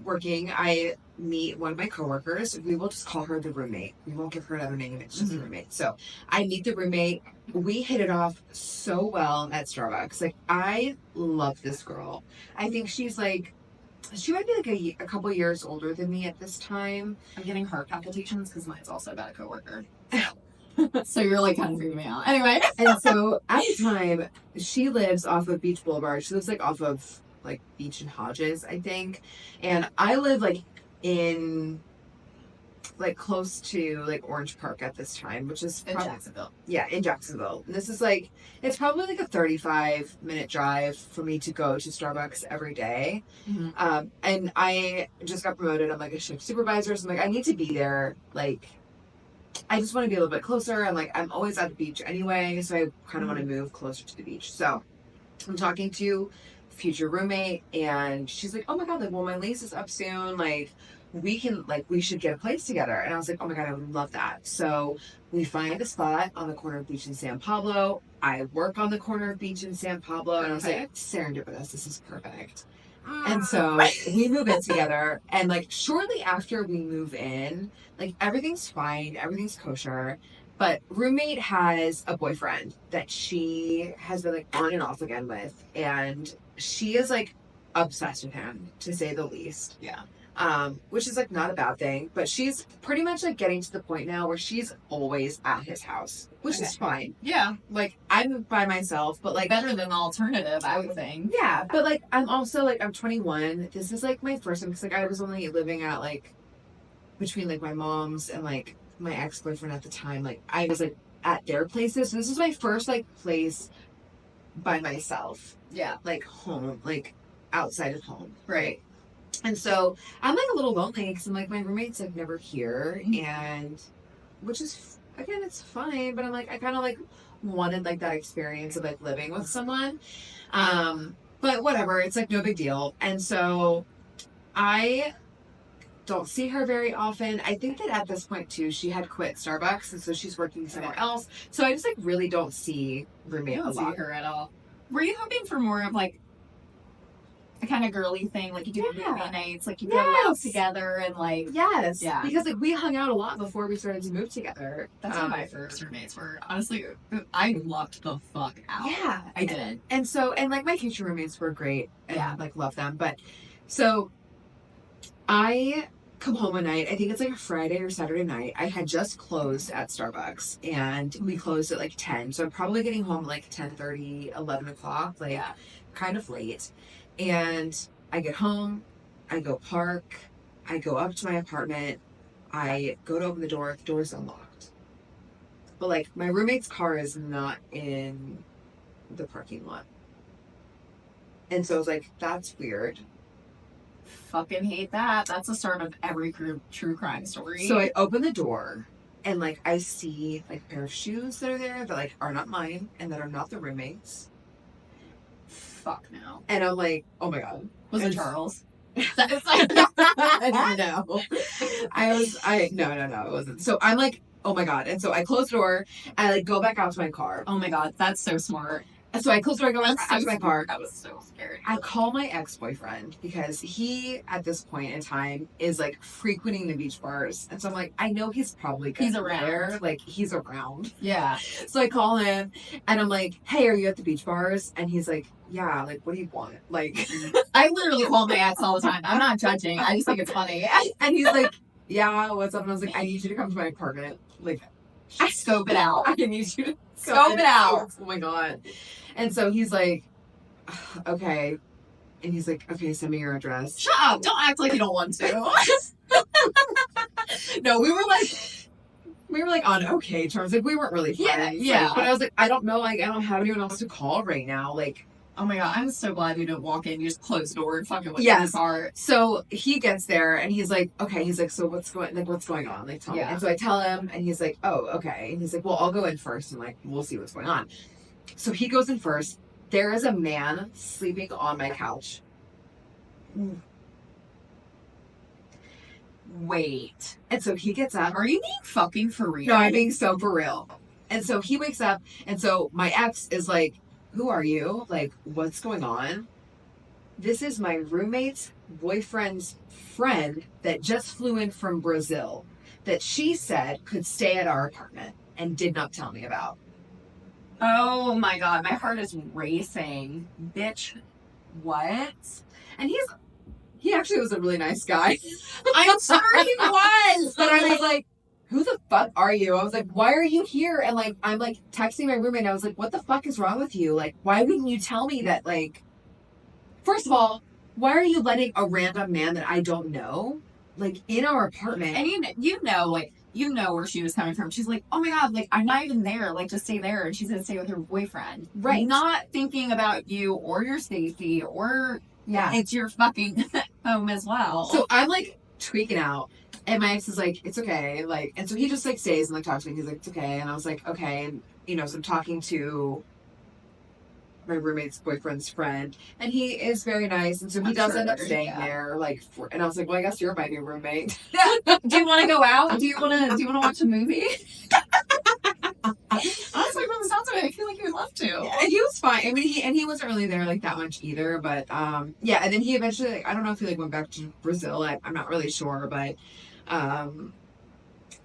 working. I meet one of my coworkers. We will just call her the roommate. We won't give her another name. It's just a roommate. So I meet the roommate. We hit it off so well at Starbucks. Like, I love this girl. I think she might be like a couple years older than me at this time. I'm getting heart palpitations because mine's also about a coworker. So you're like kind of freaking me out. Anyway. And so at the time, she lives off of Beach Boulevard. She lives like off of like Beach and Hodges, I think. And I live like in like close to like Orange Park at this time, which is in Jacksonville. Yeah, in Jacksonville. And this is like, it's probably like a 35-minute drive for me to go to Starbucks every day. Mm-hmm. And I just got promoted. I'm like a shift supervisor. So I'm like, I need to be there. Like, I just want to be a little bit closer. I'm like, I'm always at the beach anyway. So I kind of want to move closer to the beach. So I'm talking to future roommate, and she's like, oh my God, like, well, my lease is up soon. Like, we should get a place together. And I was like, oh my God, I would love that. So we find a spot on the corner of Beach and San Pablo. I work on the corner of Beach and San Pablo. And I was like, serendipitous. This is perfect. And so we move in together, and like shortly after we move in, like everything's fine, everything's kosher. But roommate has a boyfriend that she has been like on and off again with, and she is like obsessed with him, to say the least. Yeah. Which is like not a bad thing, but she's pretty much like getting to the point now where she's always at his house, which is fine. Yeah. Like I'm by myself, but like better than the alternative, I would think. yeah, but like I'm also like I'm 21. This is like my first one because like I was only living at like between like my mom's and like my ex-boyfriend at the time. Like I was like at their places. So this is my first like place by myself. Yeah. Like home, like outside of home. Right. And so I'm like a little lonely because I'm like my roommate's like never here, and which is again it's fine, but I'm like I kind of like wanted like that experience of like living with someone, but whatever, it's like no big deal. And so I don't see her very often. I think that at this point too she had quit Starbucks, and so she's working somewhere else. So I just like really don't see roommate a lot. See her at all. Were you hoping for more of like a kind of girly thing, like you do movie nights, like you go out together and like yes, because like we hung out a lot before we started to move together. That's how my first roommates were. Honestly, I lucked the fuck out. Yeah, I did. And so and like my future roommates were great, and like love them. But so I come home one night, I think it's like a Friday or Saturday night. I had just closed at Starbucks, and we closed at like 10, so I'm probably getting home at like 10:30, 11 o'clock, like kind of late. And I get home, I go park, I go up to my apartment, I go to open the door's unlocked. But like my roommate's car is not in the parking lot. And so I was like, that's weird. Fucking hate that. That's the start of every true crime story. So I open the door, and like I see like a pair of shoes that are there that like are not mine and that are not the roommates. Fuck no. And I'm like, oh my god. Was it Charles? No. No, it wasn't. So I'm like, oh my god. And so I close the door, and I like go back out to my car. Oh my god, that's so smart. And so I close the door, I go out to my car. I was so scared. I call my ex-boyfriend because he, at this point in time, is like frequenting the beach bars. And so I'm like, I know he's probably he's around. There. Like, he's around. Yeah. So I call him, and I'm like, hey, are you at the beach bars? And he's like, yeah, like, what do you want? Like, I literally call my ex all the time. I'm not judging. I just think it's funny. And he's like, yeah, what's up? And I was like, I need you to come to my apartment. Like, I scope it out. I need you to scope it out. Oh my god. And so he's like, okay. And he's like, okay, send me your address. Shut up. Don't act like you don't want to. No, we were like on okay terms. Like we weren't really friends. Yeah. Like, but I was like, I don't know, like I don't have anyone else to call right now. Like, oh my god, I'm so glad you didn't walk in. You just closed the door and fucking went to the car. So he gets there, and he's like, okay. He's like, so what's going on? Like, tell me. And so I tell him, and he's like, oh, okay. And he's like, well, I'll go in first, and like we'll see what's going on. So he goes in first. There is a man sleeping on my couch. Wait. And so he gets up. Are you being fucking for real? No, I'm being so for real. And so he wakes up, and so my ex is like, who are you? Like, what's going on? This is my roommate's boyfriend's friend that just flew in from Brazil that she said could stay at our apartment and did not tell me about. Oh my god, my heart is racing. Bitch, what? And he actually was a really nice guy. I'm sure he was. But I was like, who the fuck are you? I was like, why are you here? And like, I'm like texting my roommate, and I was like, what the fuck is wrong with you? Like, why wouldn't you tell me that? Like, first of all, why are you letting a random man that I don't know, like, in our apartment? And you know where she was coming from. She's like, oh my god, like, I'm not even there. Like, just stay there. And she's going to stay with her boyfriend. Right. Not thinking about you or your safety or, it's your fucking home as well. So I'm, like, tweaking out. And my ex is like, it's okay. Like, and so he just, like, stays and, like, talks to me. He's like, it's okay. And I was like, okay. And, you know, so I'm talking to my roommate's boyfriend's friend, and he is very nice, and so he does end up staying there. Like, and I was like, well, I guess you're my new roommate. Do you want to go out? Do you want to watch a movie? Honestly, from the sounds of it, I feel like you would love have to. Yeah, and he was fine. I mean, he wasn't really there like that much either. But yeah, and then he eventually, like, I don't know if he like went back to Brazil. I'm not really sure, but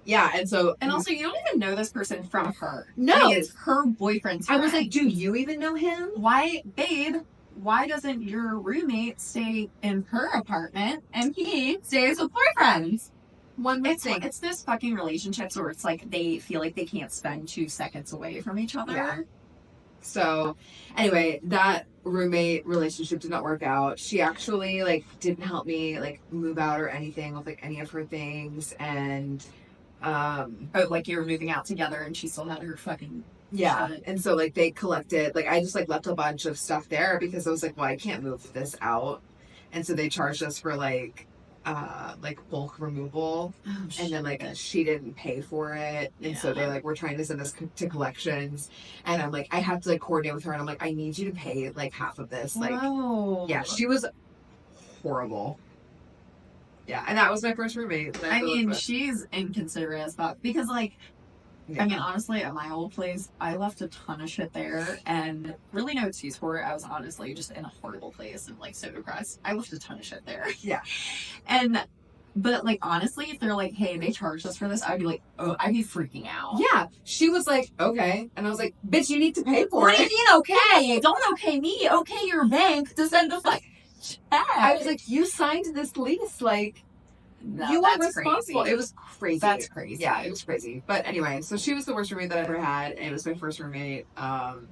yeah. And so, And also, you don't even know this person from her. No. I mean, it's her boyfriend's friend. I was like, do you even know him? Why, babe? Why doesn't your roommate stay in her apartment and he stays with boyfriends? It's this fucking relationships where it's like they feel like they can't spend 2 seconds away from each other. Yeah. So anyway, that roommate relationship did not work out. She actually like didn't help me like move out or anything with like any of her things, and like you were moving out together and she still had her fucking yeah. shit. And so like they collected, like I just like left a bunch of stuff there because I was like, well, I can't move this out, and so they charged us for like bulk removal, and then like she didn't pay for it, and so they like were trying to send us to collections, and I'm like, I have to like coordinate with her, and I'm like, I need you to pay like half of this. Like, yeah, she was horrible. Yeah, and that was my first roommate. I mean, she's inconsiderate as fuck because like I mean, honestly, at my old place, I left a ton of shit there, and really no excuse for it. I was honestly just in a horrible place and like so depressed. I left a ton of shit there. Yeah. But like honestly, if they're like, "Hey, they charged us for this," I'd be like, "Oh, I'd be freaking out." Yeah, she was like, "Okay," and I was like, "Bitch, you need to pay for What it." do you mean, okay? Don't okay me. Okay your bank to send the fucking check. I was like, "You signed this lease, like." No, you were responsible. Crazy. It was crazy. That's crazy. Yeah, it was crazy. But anyway, so she was the worst roommate that I ever had, and it was my first roommate.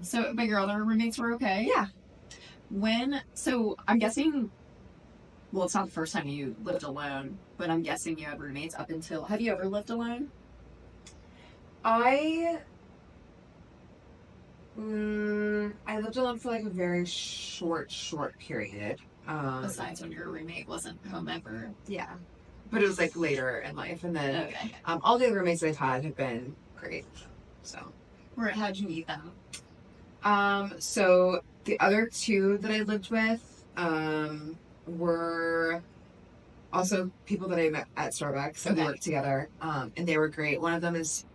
So, but your other roommates were okay? Yeah. So I'm guessing, well, it's not the first time you lived alone, but I'm guessing you had roommates up until, have you ever lived alone? I lived alone for like a very short period. Besides when your roommate wasn't home ever. Yeah. But it was like later in life, and then all the other roommates I've had have been great. So, how'd you meet them? So the other two that I lived with, were also people that I met at Starbucks, and we worked together. And they were great. One of them is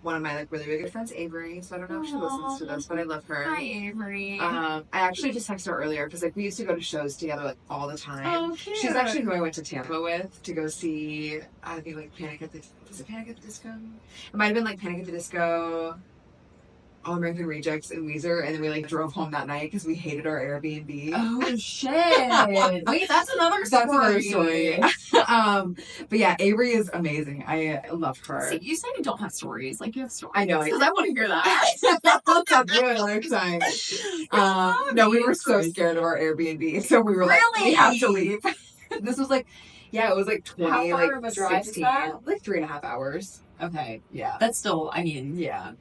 one of my like really, really good friends, Avery. So I don't know if she listens to this, but I love her. Hi, Avery. I actually just texted her earlier because like we used to go to shows together like all the time. Oh, cute. She's actually who I went to Tampa with to go see. I think like Panic at the Disco? It might have been like Panic at the Disco, All American Rejects, and Weezer, and then we like drove home that night because we hated our Airbnb. Oh shit! Wait, that's another story. That's another story. But yeah, Avery is amazing. I love her. See, you said you don't have stories. Like you have stories. I know. Because I want to hear that. I'll talk to you another time. No, we were so scared of our Airbnb, so we were like, we have to leave. This was like, yeah, it was like 20, How far like of a drive 16, is that? like 3.5 hours. Okay. Yeah. That's still, I mean, Yeah.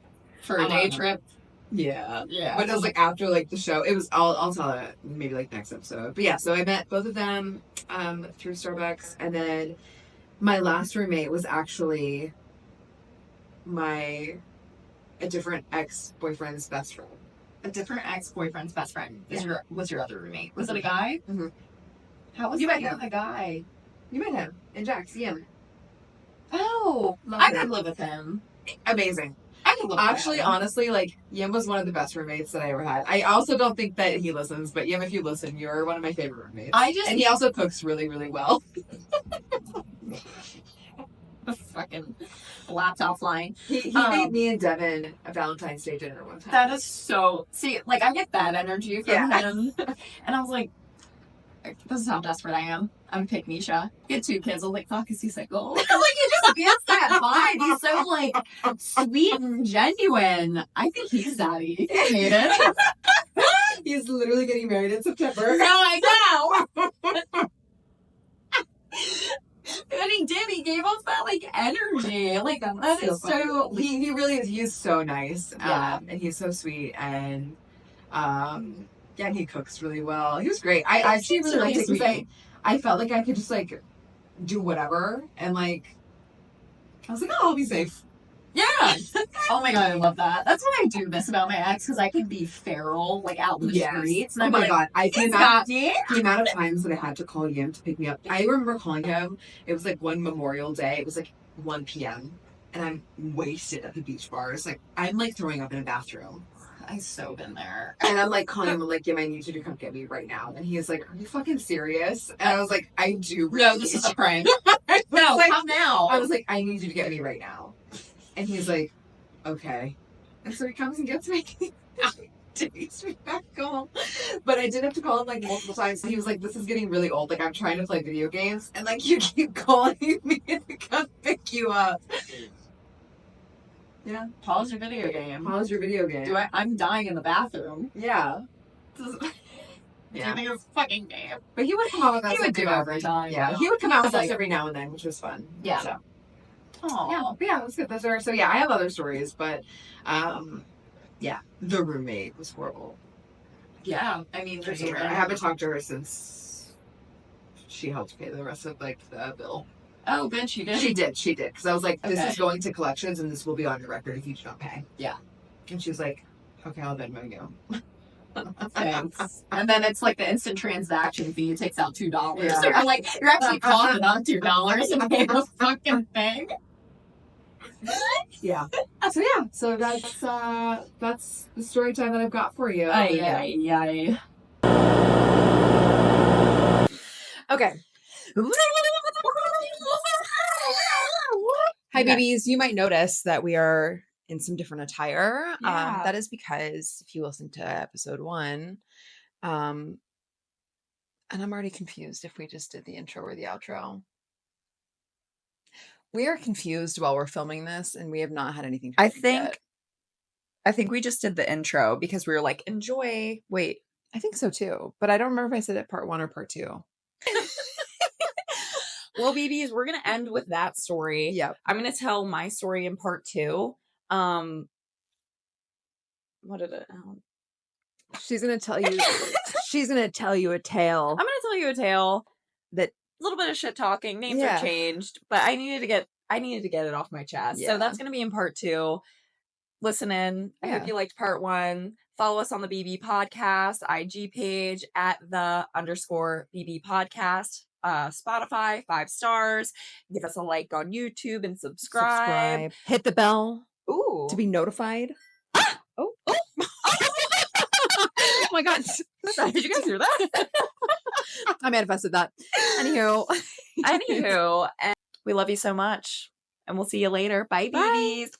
for a day trip. Yeah. Yeah. But it was like after like the show. It was I'll tell it maybe like next episode. But yeah, so I met both of them through Starbucks, and then my last roommate was actually a different ex-boyfriend's best friend. A different ex-boyfriend's best friend was your other roommate. Was it a guy? Mm-hmm. How was You that met him. with a guy? You met him in Jack's, Yim. Oh, I could live with him. Amazing. I could live with Actually, him. honestly, like, Yim was one of the best roommates that I ever had. I also don't think that he listens, but Yim, if you listen, you're one of my favorite roommates. And he also cooks really, really well. Fucking laptop line. He made me and Devin a Valentine's Day dinner one time. That is so... See, like, I get that energy from him. And I was like, this is how desperate I am. I'm pick Misha. Get 2 kids. I'm like, fuck, is he single? Like, he just gets that vibe. He's so, like, sweet and genuine. I think he's daddy. He made it. He's literally getting married in September. No, I know. And he did. He gave us that, like, energy. Like, that is so... He really is. He's so nice. Yeah. And he's so sweet. And, yeah, he cooks really well. He was great. I actually really liked it because I felt like I could just, like, do whatever. And, like, I was like, oh, I'll be safe. Yeah. Oh my god, I love that. That's what I do miss about my ex, because I could be feral, like, out in the streets. And oh my god. The amount of times that I had to call Yim to pick me up. I remember calling him. It was, like, one Memorial Day. It was, like, 1 p.m. And I'm wasted at the beach bars. Like, I'm, like, throwing up in a bathroom. I've so been there. And I'm like calling him, I'm like, Kim, I need you to come get me right now. And he's like, are you fucking serious? And I was like, I do. No, this is a prank. No, like, come now. I was like, I need you to get me right now. And he's like, okay. And so he comes and gets me. Takes me back home. But I did have to call him like multiple times. He was like, this is getting really old. Like, I'm trying to play video games. And like, you keep calling me to come pick you up. Yeah. Pause your video game. Pause your video game. I'm dying in the bathroom. Yeah. Yeah. I think it's fucking game. But he would come out with us. He would do every time. Yeah. He would come out with us Like- every now and then, which was fun. Yeah. So. Aww. Yeah, but yeah, it was good. Those are, so yeah, I have other stories, but yeah, the roommate was horrible. Yeah. I mean, I haven't talked to her since she helped pay the rest of like the bill. Oh, bitch, she did. She did. Because I was like, this Okay. is going to collections and this will be on your record if you do not pay. Yeah. And she was like, okay, I'll Venmo you. Thanks. And then it's like the instant transaction fee. It takes out $2. Yeah. So you're like, you're actually coughing on $2 and pay the fucking thing. Yeah. So yeah, so that's the story time that I've got for you. Ay. Okay. Hi, Okay. babies. You might notice that we are in some different attire. Yeah. That is because if you listen to episode 1, and I'm already confused if we just did the intro or the outro. We are confused while we're filming this, and we have not had anything to drink I think we just did the intro because we were like, enjoy. Wait, I think so too, but I don't remember if I said it part 1 or part 2. Well, babies, we're going to end with that story. Yep. I'm going to tell my story in part 2. What did it? She's gonna tell you. She's gonna tell you a tale. I'm going to tell you a tale That- a little bit of shit talking. Names Yeah. are changed, but I needed to get it off my chest. Yeah. So that's going to be in part 2. Listen in. I hope Yeah. you liked part 1. Follow us on the BB Podcast IG page at @the_BB Podcast. Spotify, 5 stars. Give us a like on YouTube and subscribe. Hit the bell Ooh. to be notified. Oh. Oh my god! Did you guys hear that? I manifested that. Anywho. Anywho, and we love you so much. And we'll see you later. Bye, Bye. babies.